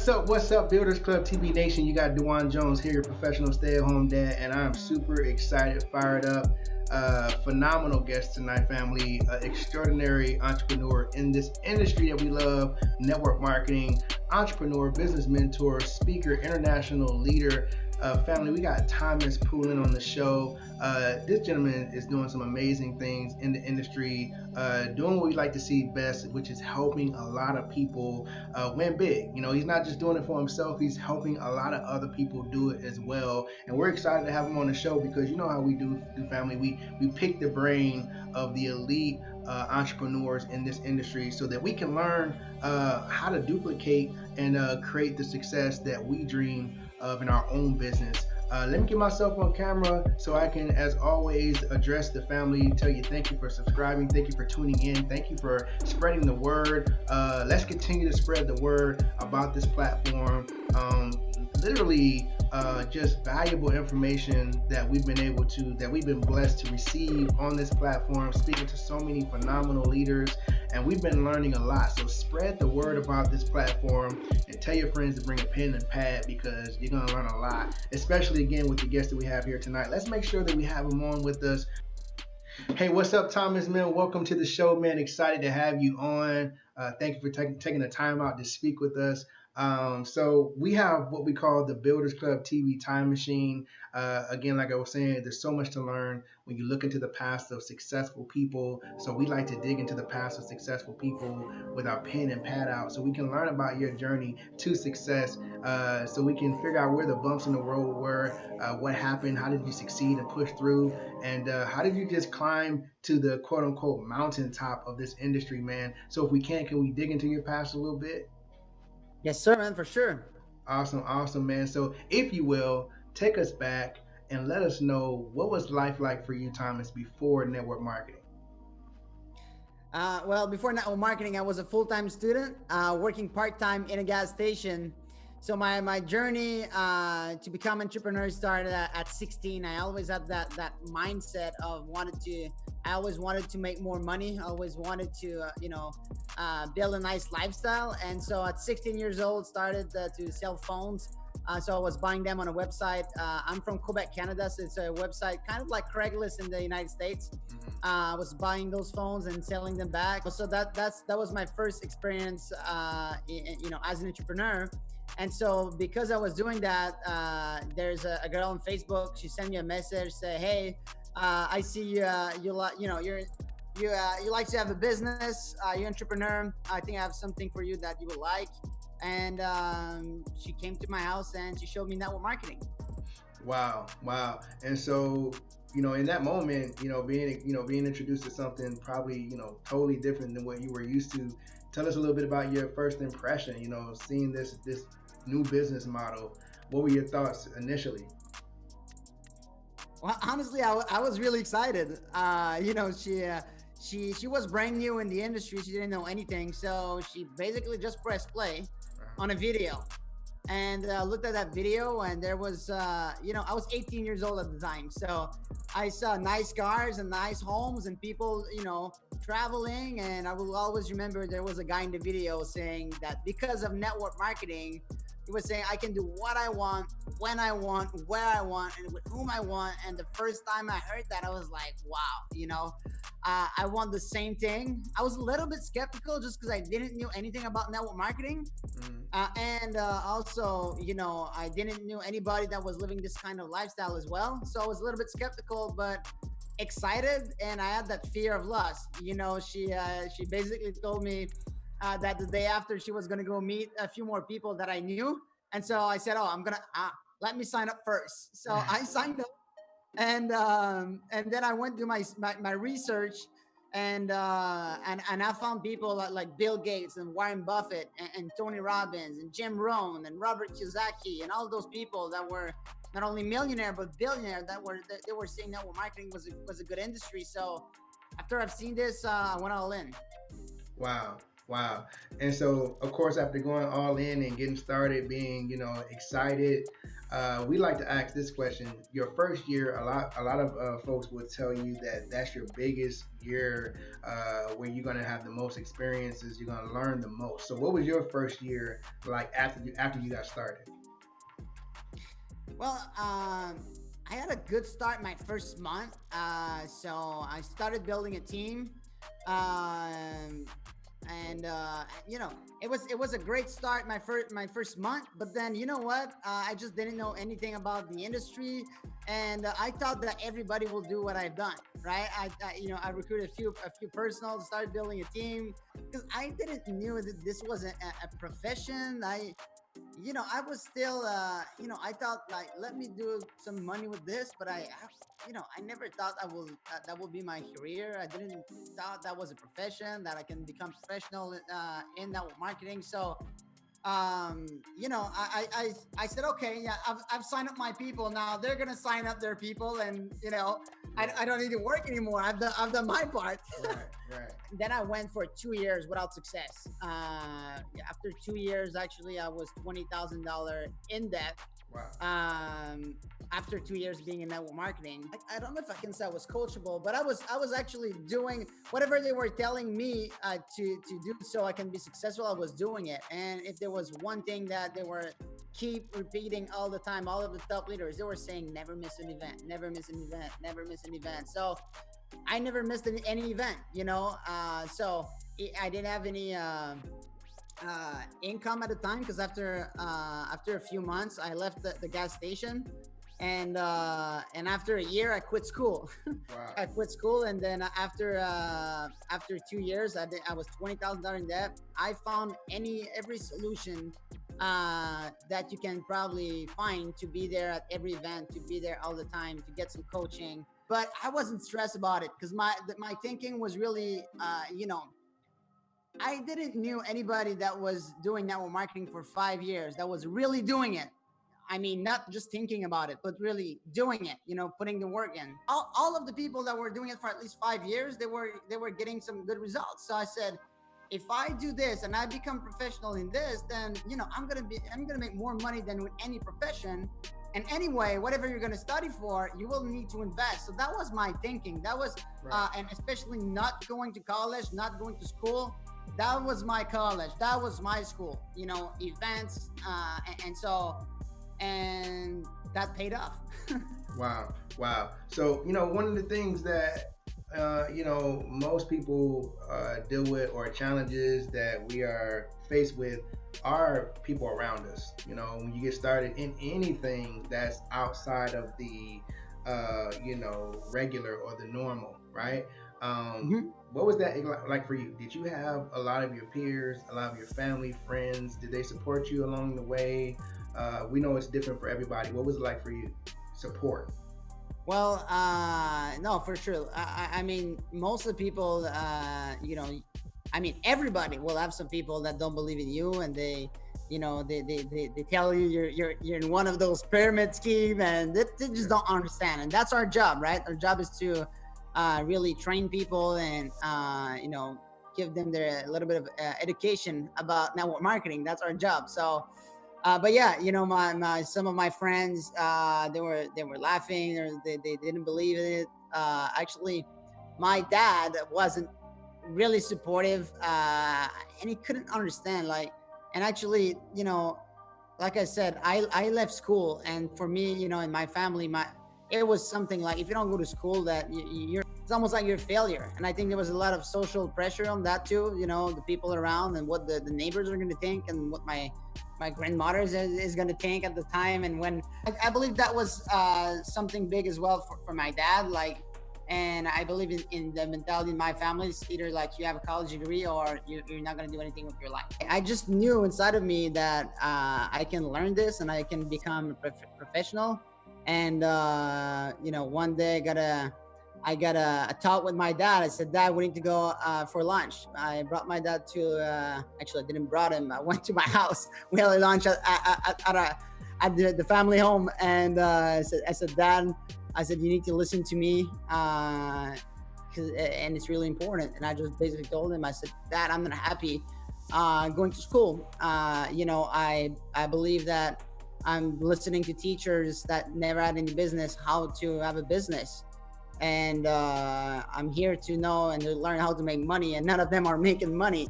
What's up, Builders Club TV Nation? You got Dewan Jones here, your professional stay-at-home dad, and I'm super excited, fired up. Phenomenal guest tonight, family. Extraordinary entrepreneur in this industry that we love, network marketing, entrepreneur, business mentor, speaker, international leader. Family, we got Thomas Poulin on the show. This gentleman is doing some amazing things in the industry, doing what we like to see best, which is helping a lot of people win big. You know, he's not just doing it for himself, he's helping a lot of other people do it as well. And we're excited to have him on the show because you know how we do family. We pick the brain of the elite entrepreneurs in this industry so that we can learn how to duplicate and create the success that we dream of in our own business. Let me get myself on camera so I can, as always, address the family, tell you thank you for subscribing, thank you for tuning in, thank you for spreading the word. Let's continue to spread the word about this platform. Literally just valuable information that we've been blessed to receive on this platform, speaking to so many phenomenal leaders, and we've been learning a lot. So spread the word about this platform and tell your friends to bring a pen and pad because you're going to learn a lot, especially again with the guest that we have here tonight. Let's make sure that we have him on with us. Hey, what's up, Thomas, man? Welcome to the show, man. Excited to have you on. Thank you for taking the time out to speak with us. So we have what we call the Builders Club TV time machine. Again, like I was saying, there's so much to learn when you look into the past of successful people. So we like to dig into the past of successful people with our pen and pad out so we can learn about your journey to success, so we can figure out where the bumps in the road were, what happened, how did you succeed and push through, and how did you just climb to the quote-unquote mountaintop of this industry, man. So if we can we dig into your past a little bit? Yes, sir, man, for sure. Awesome, man. So if you will, take us back and let us know what was life like for you, Thomas, before network marketing. Well, before network marketing, I was a full-time student, working part-time in a gas station. So my journey to become an entrepreneur started at 16. I always had that mindset of I always wanted to make more money. I always wanted to, build a nice lifestyle. And so at 16 years old, started to sell phones. So I was buying them on a website. I'm from Quebec, Canada, so it's a website kind of like Craigslist in the United States. I was buying those phones and selling them back. So that was my first experience, as an entrepreneur. And so because I was doing that, there's a girl on Facebook. She sent me a message, say, "Hey, I see you like to have a business. You're an entrepreneur. I think I have something for you that you would like." And she came to my house and she showed me network marketing. Wow. And so, in that moment, being introduced to something probably, totally different than what you were used to. Tell us a little bit about your first impression, seeing this new business model. What were your thoughts initially? Well, honestly, I was really excited. She was brand new in the industry. She didn't know anything. So she basically just pressed play on a video and looked at that video, and there was, I was 18 years old at the time. So I saw nice cars and nice homes and people, traveling. And I will always remember there was a guy in the video saying that because of network marketing, he was saying I can do what I want, when I want, where I want, and with whom I want. And the first time I heard that, I was like, wow, I want the same thing. I was a little bit skeptical just because I didn't know anything about network marketing. And also, I didn't know anybody that was living this kind of lifestyle as well. So I was a little bit skeptical, but excited. And I had that fear of loss. She basically told me that the day after she was going to go meet a few more people that I knew. And so I said, I'm going to, let me sign up first. So I signed up, and then I went to my research, and I found people like Bill Gates and Warren Buffett and Tony Robbins and Jim Rohn and Robert Kiyosaki and all those people that were not only millionaire, but billionaire, they were saying network marketing was a good industry. So after I've seen this, I went all in. Wow. And so, of course, after going all in and getting started, being, excited, We like to ask this question. Your first year, a lot of folks would tell you that that's your biggest year, where you're gonna have the most experiences, you're gonna learn the most. So, what was your first year like after you got started? Well, I had a good start my first month. So I started building a team, um, and it was a great start my first month. But then you know what? I just didn't know anything about the industry, and I thought that everybody will do what I've done, right? I recruited a few personals, started building a team because I didn't knew that this was a profession. I was still, I thought like, let me do some money with this, but I never thought that would be my career. I didn't thought that was a profession that I can become professional in network marketing. So, I said, okay, yeah, I've signed up my people. Now they're gonna sign up their people, and I don't need to work anymore. I've done my part. Right, right. Then I went for 2 years without success. Yeah, after 2 years, actually, I was $20,000 in debt. Wow. After 2 years being in network marketing, I don't know if I can say I was coachable, but I was actually doing whatever they were telling me to do so I can be successful. I was doing it, and if there was one thing that they were keep repeating all the time, all of the top leaders, they were saying never miss an event, never miss an event, never miss an event. So I never missed any event, so I didn't have any income at the time because after a few months I left the gas station, and after a year I quit school. Wow. I quit school, and then after 2 years I was $20,000 in debt. I found every solution that you can probably find to be there at every event, to be there all the time, to get some coaching. But I wasn't stressed about it because my thinking was really, I didn't knew anybody that was doing network marketing for 5 years that was really doing it. I mean, not just thinking about it, but really doing it. Putting the work in. All of the people that were doing it for at least 5 years, they were getting some good results. So I said, if I do this and I become professional in this, then I'm gonna make more money than with any profession. And anyway, whatever you're going to study for, you will need to invest. So that was my thinking. That was, Right. and especially not going to college, not going to school. That was my college. That was my school. Events, and that paid off. Wow, wow. So, one of the things that, most people deal with, or challenges that we are faced with, are people around us. When you get started in anything that's outside of the, regular or the normal, right? Mhm. What was that like for you? Did you have a lot of your peers, a lot of your family, friends? Did they support you along the way? We know it's different for everybody. What was it like for you? Support. Well, no, for sure. I mean, most of the people, everybody will have some people that don't believe in you, and they tell you you're in one of those pyramid scheme, and they just don't understand. And that's our job, right? Our job is to really train people and give them a little bit of education about network marketing. That's our job. So but yeah, my some of my friends, they were laughing, or they didn't believe in it. Actually, my dad wasn't really supportive, and he couldn't understand, like. And actually, like I said, I left school, and for me, in my family, it was something like, if you don't go to school, that you're it's almost like you're a failure. And I think there was a lot of social pressure on that too. The people around, and what the neighbors are going to think, and what my grandmother is going to think at the time. And when I believe that was something big as well for my dad, like. And I believe in the mentality in my family. It's either like you have a college degree, or you're not going to do anything with your life. I just knew inside of me that I can learn this, and I can become a professional. And one day I got a talk with my dad. I said, Dad, we need to go for lunch. I brought my dad to, actually I didn't brought him. I went to my house. We had a lunch at the family home. And I said, Dad, you need to listen to me, and it's really important. And I just basically told him, I said, Dad, I'm not happy going to school. I believe that I'm listening to teachers that never had any business how to have a business, and I'm here to know and to learn how to make money, and none of them are making money.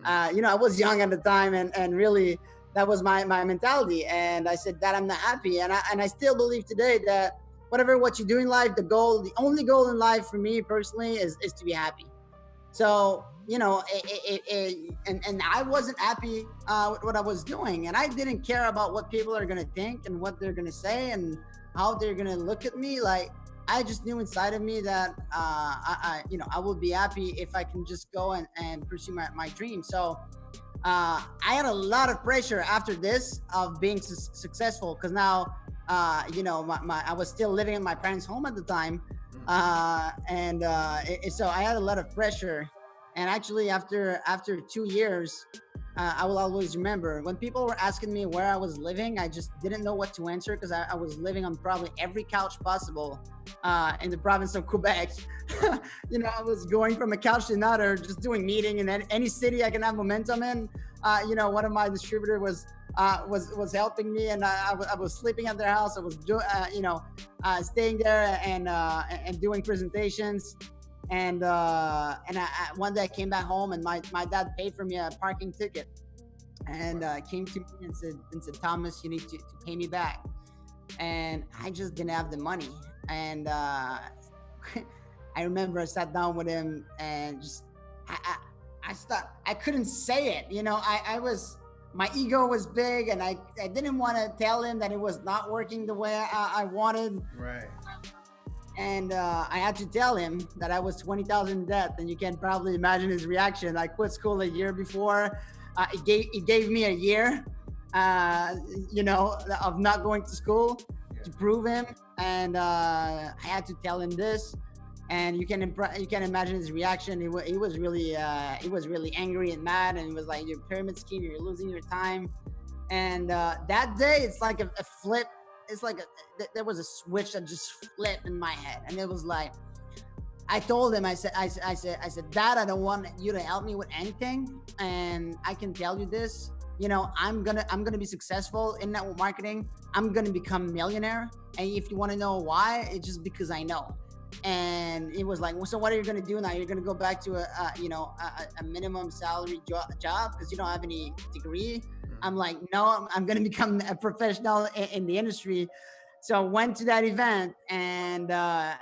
I was young at the time, and really that was my mentality. And I said that I'm not happy, and I still believe today that whatever what you do in life, the only goal in life for me personally is to be happy. So and I wasn't happy with what I was doing, and I didn't care about what people are gonna think and what they're gonna say and how they're gonna look at me. Like, I just knew inside of me that I will be happy if I can just go and pursue my dream. So I had a lot of pressure after this of being successful, because now I was still living in my parents' home at the time, so I had a lot of pressure. And actually, after 2 years, I will always remember when people were asking me where I was living. I just didn't know what to answer, because I was living on probably every couch possible in the province of Quebec. I was going from a couch to another, just doing meeting in any city I can have momentum in. One of my distributor was helping me, and I was sleeping at their house. I was staying there and doing presentations. And one day I came back home, and my dad paid for me a parking ticket, and came to me and said, Thomas, you need to pay me back. And I just didn't have the money. And I remember I sat down with him, and just I couldn't say it. I was, my ego was big, and I didn't want to tell him that it was not working the way I wanted. Right. And I had to tell him that I was 20,000 in debt, and you can probably imagine his reaction. I quit school a year before. It gave me a year, of not going to school to prove him, and I had to tell him this. And you can imagine his reaction. He was really angry and mad, and he was like, "Your pyramid scheme, you're losing your time." And that day, it's like a flip. It's like there was a switch that just flipped in my head, and it was like, I told him, I said, Dad, I don't want you to help me with anything, and I can tell you this, I'm gonna be successful in network marketing. I'm gonna become a millionaire, and if you want to know why, it's just because I know. And it was like, well, so what are you gonna do now? You're gonna go back to a minimum salary job because you don't have any degree? I'm like, no, I'm going to become a professional in the industry. So I went to that event, and I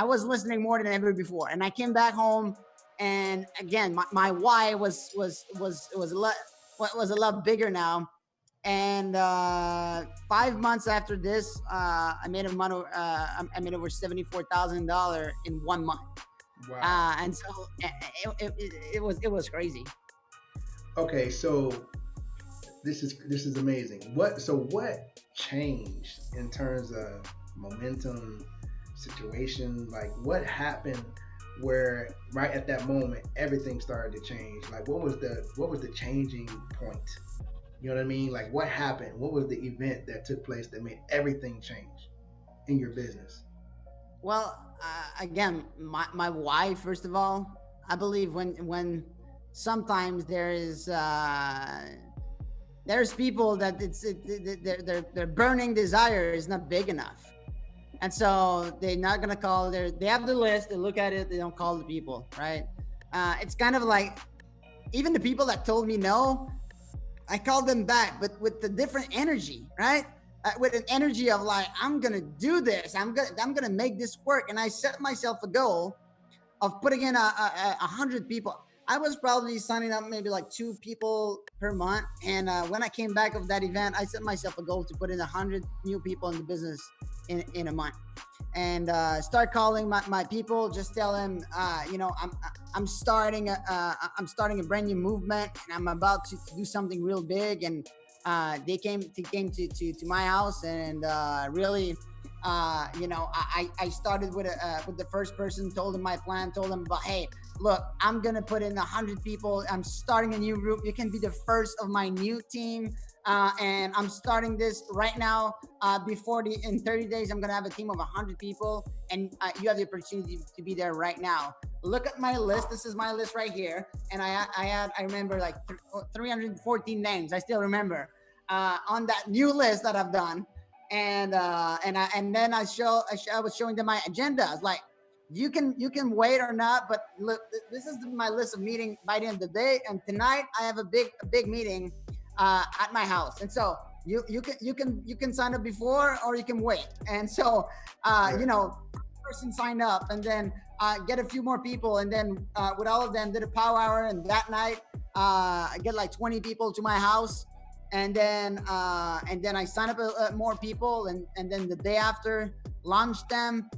was listening more than ever before. And I came back home, and again, my why was a lot bigger now. And 5 months after this, I made over $74,000 in 1 month. Wow. And so it was crazy. Okay, so this is amazing. What changed in terms of momentum, situation? Like, what happened where right at that moment everything started to change? Like, what was the changing point? You know what I mean? Like, what happened? What was the event that took place that made everything change in your business? Well, again, my why, first of all, I believe when sometimes there's people that their burning desire is not big enough, and so they're not gonna call. They have the list, they look at it, they don't call the people, right? It's kind of like, even the people that told me no, I called them back, but with the different energy, right? With an energy of like, I'm gonna do this, I'm gonna make this work. And I set myself a goal of putting in 100 people. I was probably signing up maybe like 2 people per month. And when I came back of that event, I set myself a goal to put in 100 new people in the business in a month. And start calling my people, just tell them, I'm starting a brand new movement, and I'm about to do something real big. And they came to my house, and really, I started with the first person, told them my plan, told them about, hey, look, I'm gonna put in 100 people. I'm starting a new group. You can be the first of my new team. And I'm starting this right now. In 30 days, I'm gonna have a team of 100 people, and you have the opportunity to be there right now. Look at my list. This is my list right here, and I remember like 314 names. I still remember. on that new list that I've done. And then I was showing them my agenda. I was like, you can wait or not, but look, this is my list of meeting by the end of the day. And tonight I have a big meeting at my house. And so you can sign up before or you can wait. And so person sign up, and then get a few more people, and then with all of them did a power hour. And that night I get like 20 people to my house, and then I sign up more people, and then the day after launch them,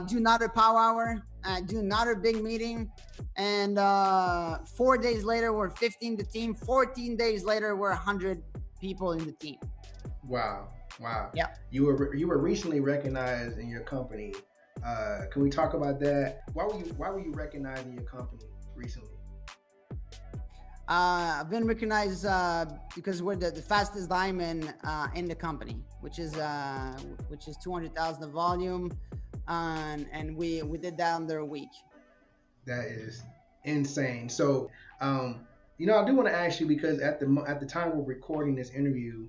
do another power hour, do another big meeting, and 4 days later we're 15 the team. 14 days later we're 100 people in the team. Wow. Yeah. You were recently recognized in your company. Can we talk about that? Why were you recognized in your company recently? I've been recognized because we're the fastest diamond in the company, which is 200,000 of volume, and we did that under a week. That is insane. So, I do want to ask you, because at the time we're recording this interview,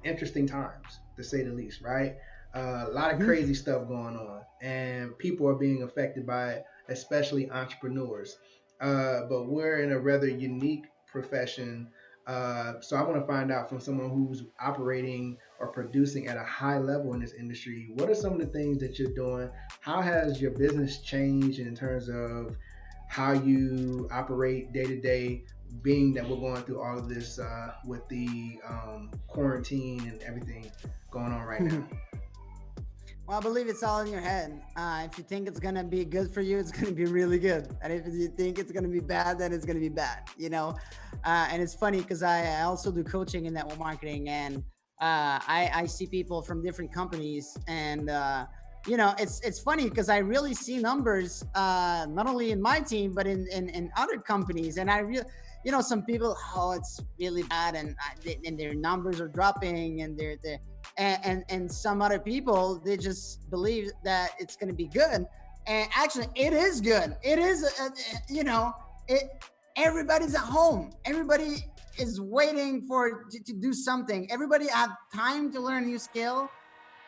interesting times to say the least, right? A lot of crazy stuff going on, and people are being affected by it, especially entrepreneurs. But we're in a rather unique profession. So I want to find out from someone who's operating or producing at a high level in this industry, what are some of the things that you're doing? How has your business changed in terms of how you operate day to day, being that we're going through all of this with the quarantine and everything going on right now? Well, I believe it's all in your head. If you think it's gonna be good for you, it's gonna be really good. And if you think it's gonna be bad, then it's gonna be bad. And it's funny because I also do coaching in network marketing, and I see people from different companies, and it's funny because I really see numbers not only in my team but in other companies, and I really. Some people, it's really bad, and their numbers are dropping, and and some other people, they just believe that it's going to be good, and actually, it is good. It is, everybody's at home. Everybody is waiting to do something. Everybody have time to learn a new skill.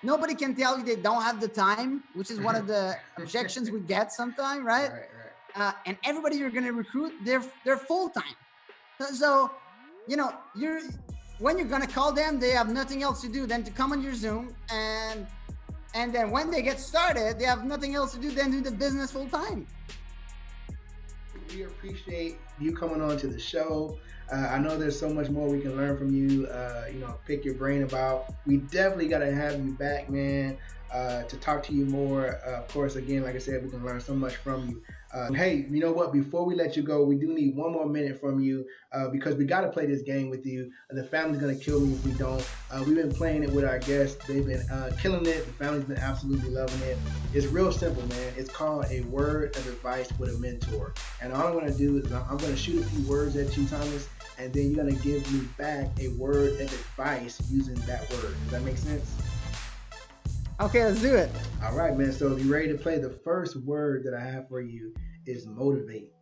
Nobody can tell you they don't have the time, which is one of the objections we get sometimes, right? Right. And everybody you're going to recruit, they're full time. So, when you're going to call them, they have nothing else to do than to come on your Zoom. And then when they get started, they have nothing else to do than do the business full time. We appreciate you coming on to the show. I know there's so much more we can learn from you, pick your brain about. We definitely got to have you back, man, to talk to you more. Of course, again, like I said, we can learn so much from you. Hey, you know what? Before we let you go, we do need one more minute from you because we got to play this game with you. The family's going to kill me if we don't. We've been playing it with our guests. They've been killing it. The family's been absolutely loving it. It's real simple, man. It's called a word of advice with a mentor. And all I'm going to do is I'm going to shoot a few words at you, Thomas, and then you're going to give me back a word of advice using that word. Does that make sense? Okay, let's do it. All right, man. So if you're ready to play, the first word that I have for you is motivate.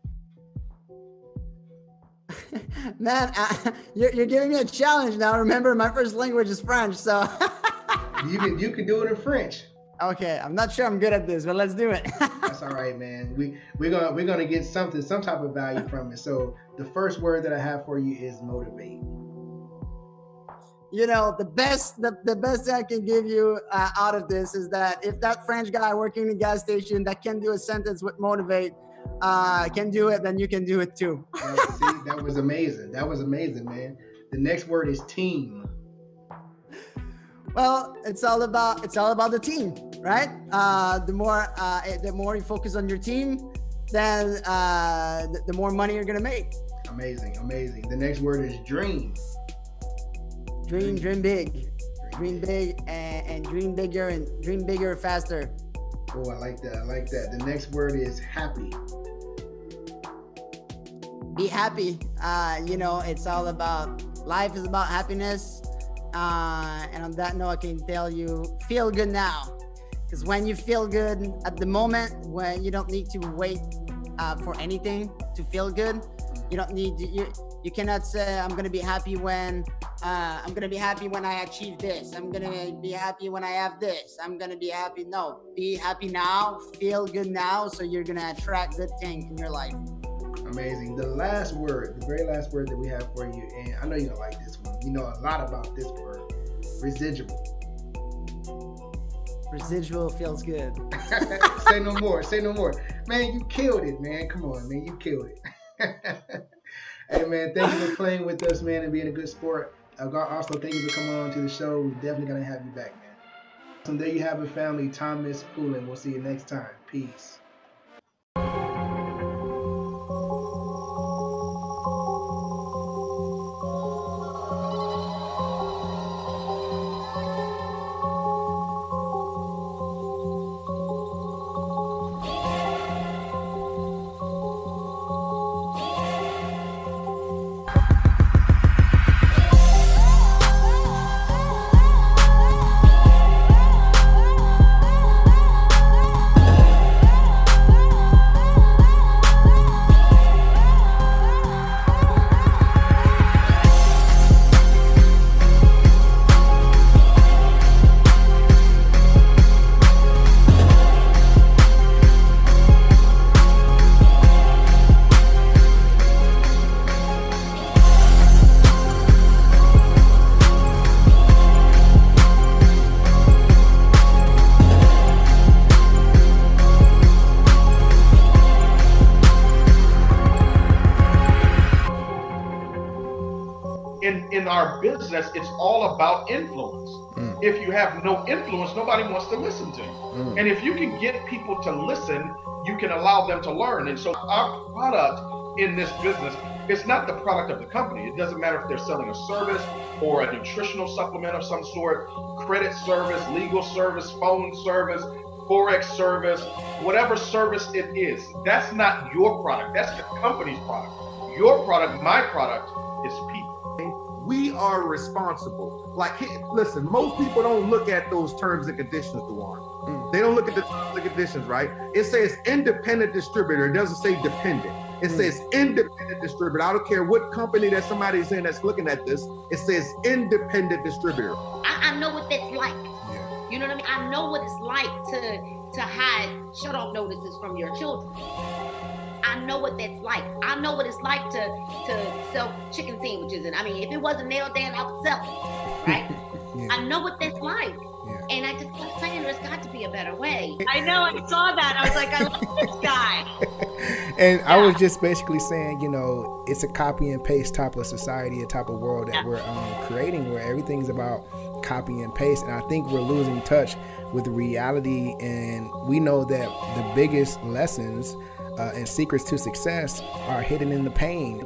Man, you're giving me a challenge now. Remember, my first language is French, so you can do it in French. Okay, I'm not sure I'm good at this, but let's do it. That's all right, man. We're gonna get some type of value from it. So the first word that I have for you is motivate. The best I can give you out of this is that if that French guy working in the gas station that can do a sentence with motivate can do it, then you can do it too. See, that was amazing. That was amazing, man. The next word is team. Well, it's all about the team, right? The more you focus on your team, then the more money you're gonna make. Amazing. The next word is dream. Dream big, and dream bigger, and dream bigger faster. Oh, I like that. The next word is happy. Be happy. It's all about, life is about happiness. And on that note, I can tell you, feel good now. Because when you feel good at the moment, when you don't need to wait for anything to feel good, you don't need to, You cannot say, I'm going to be happy when I achieve this. I'm going to be happy when I have this. I'm going to be happy. No, be happy now, feel good now, so you're going to attract good things in your life. Amazing. The last word, the very last word that we have for you, and I know you're going to like this one. You know a lot about this word, residual. Residual feels good. Say no more. Say no more. Man, you killed it, man. Come on, man. You killed it. Hey, man, thank you for playing with us, man, and being a good sport. Also, thank you for coming on to the show. We're definitely going to have you back, man. So there you have it, family. Thomas Poulin. We'll see you next time. Peace. In our business, it's all about influence. If you have no influence, nobody wants to listen to you. And if you can get people to listen, you can allow them to learn. And so our product in this business, it's not the product of the company. It doesn't matter if they're selling a service or a nutritional supplement of some sort, credit service, legal service, phone service, Forex service, whatever service it is. That's not your product. That's the company's product. Your product, my product, is people. We are responsible. Like, listen, most people don't look at those terms and conditions, Dewan. They don't look at the terms and conditions, right? It says independent distributor. It doesn't say dependent. It says independent distributor. I don't care what company that somebody's in that's looking at this. It says independent distributor. I know what that's like. Yeah. You know what I mean? I know what it's like to hide shut-off notices from your children. I know what that's like. I know what it's like to sell chicken sandwiches. And I mean, if it wasn't nailed down, I would sell it, right? Yeah. I know what that's like. Yeah. And I just kept saying, there's got to be a better way. I know, I saw that. I was like, I love this guy. And I was just basically saying, you know, it's a copy and paste type of society, a type of world that we're creating where everything's about copy and paste. And I think we're losing touch with reality. And we know that the biggest lessons and secrets to success are hidden in the pain.